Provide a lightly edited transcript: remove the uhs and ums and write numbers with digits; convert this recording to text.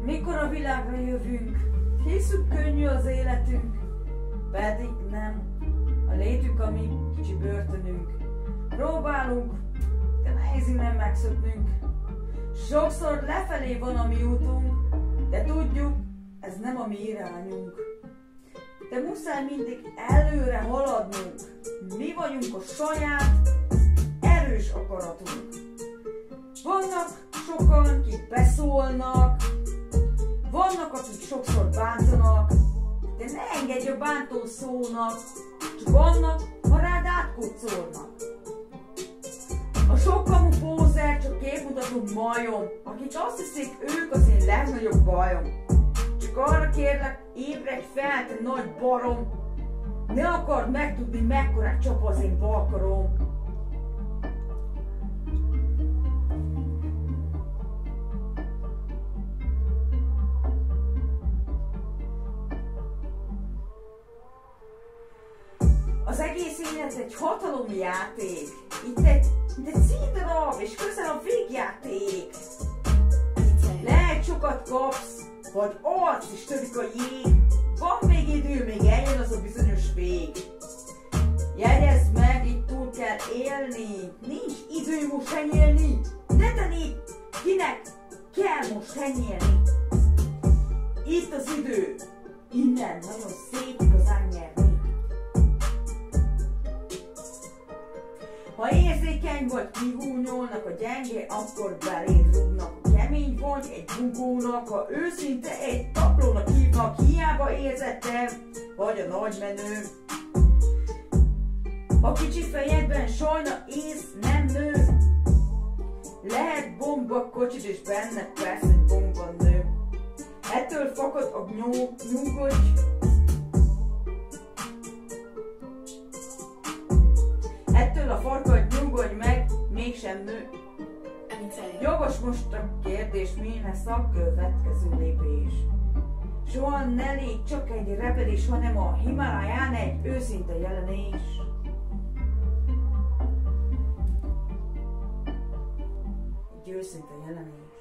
Mikor a világra jövünk, hiszük könnyű az életünk, pedig nem. A létünk a mi kicsi börtönünk. Próbálunk, de nehéz innen megszöknünk. Sokszor lefelé van a mi útunk, de tudjuk, ez nem a mi irányunk. De muszáj mindig előre haladnunk. Mi vagyunk a saját, erős akaratunk. Vannak sokan, akik beszólnak, vannak, akik sokszor bántanak, de ne engedj a bántó szónak, csak vannak, ha rád átkucolnak. A sokkamú pózer csak képmutató majom, akik azt hiszik, ők az én legnagyobb bajom. Csak arra kérlek, ébredj fel, te nagy barom, ne akard megtudni, mekkorát csap az én balkarom. Az egész élet egy hatalomjáték, itt egy címdarab és közel a végjáték. Lehet sokat kapsz, vagy arc is törik a jég, van még idő, még eljön az a bizonyos vég. Jegyezd meg, itt túl kell élni, nincs idő most henyélni, ne taníts, kinek kell most henyélni. Itt az idő, innen nagyon szép igazán nyerni. Ha érzékeny vagy, kihúnyolnak a gyenge, akkor beléd rúgnak. Kemény vagy egy bugónak, ha őszinte egy taplónak hívnak, hiába érzettel vagy a nagymenő. Ha kicsi fejedben sajna ész nem nő, lehet bomba kocsid és benne persze egy bomba nő. Ettől fakad a nyugodj, ettől a farkad nyugodj meg, mégsem nő. Jogos most a kérdés, mi lesz a következő lépés? Soha ne légy csak egy repedés, hanem a Himaláján egy őszinte jelenés. Egy őszinte jelenés.